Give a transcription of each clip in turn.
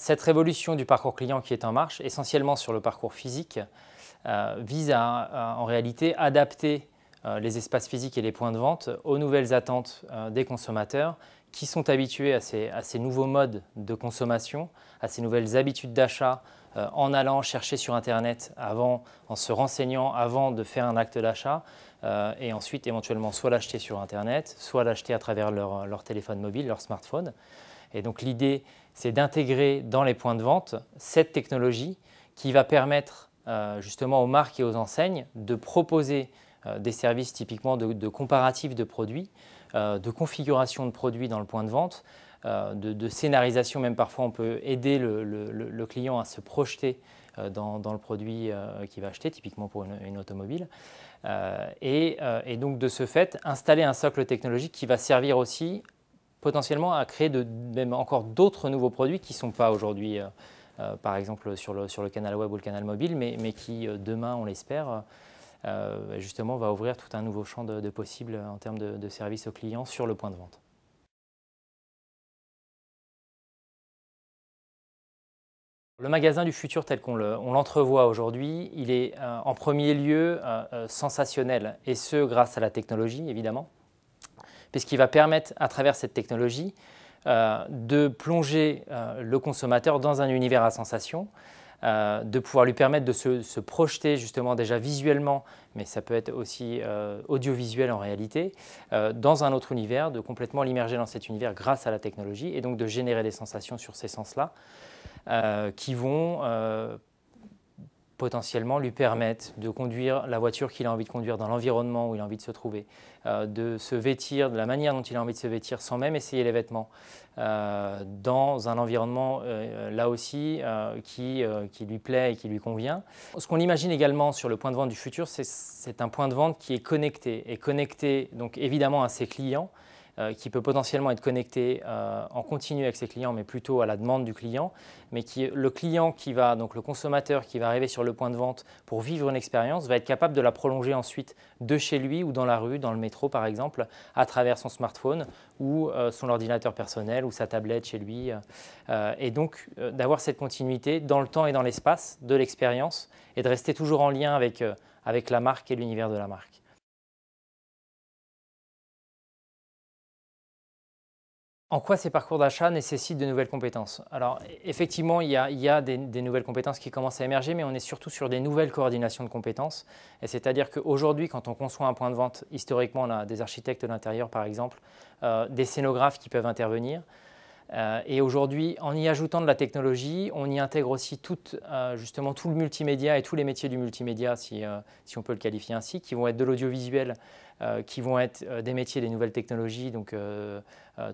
Cette révolution du parcours client qui est en marche, essentiellement sur le parcours physique, vise à en réalité adapter les espaces physiques et les points de vente aux nouvelles attentes des consommateurs qui sont habitués à ces nouveaux modes de consommation, à ces nouvelles habitudes d'achat en allant chercher sur Internet en se renseignant avant de faire un acte d'achat et ensuite éventuellement soit l'acheter sur Internet, soit l'acheter à travers leur téléphone mobile, leur smartphone. Et donc l'idée, c'est d'intégrer dans les points de vente cette technologie qui va permettre justement aux marques et aux enseignes de proposer des services typiquement de comparatifs de produits, de configuration de produits dans le point de vente, de scénarisation, même parfois on peut aider le client à se projeter dans le produit qu'il va acheter, typiquement pour une automobile. Et donc de ce fait, installer un socle technologique qui va servir aussi potentiellement à créer même encore d'autres nouveaux produits qui ne sont pas aujourd'hui, par exemple, sur le canal web ou le canal mobile, mais qui, demain, on l'espère, justement, va ouvrir tout un nouveau champ de possibles en termes de services aux clients sur le point de vente. Le magasin du futur tel qu'on l'entrevoit aujourd'hui, il est en premier lieu sensationnel, et ce grâce à la technologie, évidemment, puisqu'il va permettre, à travers cette technologie, de plonger le consommateur dans un univers à sensations, de pouvoir lui permettre de se projeter justement déjà visuellement, mais ça peut être aussi audiovisuel en réalité, dans un autre univers, de complètement l'immerger dans cet univers grâce à la technologie, et donc de générer des sensations sur ces sens-là, qui vont potentiellement lui permettre de conduire la voiture qu'il a envie de conduire dans l'environnement où il a envie de se trouver, de se vêtir de la manière dont il a envie de se vêtir sans même essayer les vêtements, dans un environnement là aussi qui lui plaît et qui lui convient. Ce qu'on imagine également sur le point de vente du futur, c'est un point de vente qui est connecté donc évidemment à ses clients, qui peut potentiellement être connecté en continu avec ses clients, mais plutôt à la demande du client, mais le client donc le consommateur qui va arriver sur le point de vente pour vivre une expérience, va être capable de la prolonger ensuite de chez lui ou dans la rue, dans le métro par exemple, à travers son smartphone ou son ordinateur personnel ou sa tablette chez lui. Et donc d'avoir cette continuité dans le temps et dans l'espace de l'expérience et de rester toujours en lien avec la marque et l'univers de la marque. En quoi ces parcours d'achat nécessitent de nouvelles compétences? Alors effectivement, il y a des nouvelles compétences qui commencent à émerger, mais on est surtout sur des nouvelles coordinations de compétences. Et c'est-à-dire qu'aujourd'hui, quand on conçoit un point de vente, historiquement, on a des architectes de l'intérieur, par exemple, des scénographes qui peuvent intervenir. Et aujourd'hui, en y ajoutant de la technologie, on y intègre aussi justement tout le multimédia et tous les métiers du multimédia, si on peut le qualifier ainsi, qui vont être de l'audiovisuel, qui vont être des métiers des nouvelles technologies, donc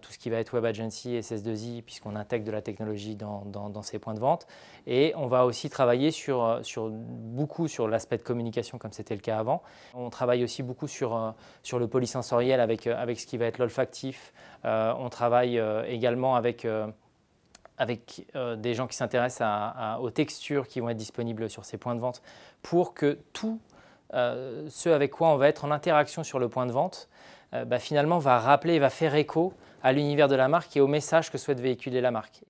tout ce qui va être Web Agency, SS2I, puisqu'on intègre de la technologie dans ces points de vente. Et on va aussi travailler beaucoup sur l'aspect de communication, comme c'était le cas avant. On travaille aussi beaucoup sur le polysensoriel avec ce qui va être l'olfactif. On travaille également avec des gens qui s'intéressent aux textures qui vont être disponibles sur ces points de vente pour que tout ce avec quoi on va être en interaction sur le point de vente, finalement va rappeler et va faire écho à l'univers de la marque et au message que souhaite véhiculer la marque.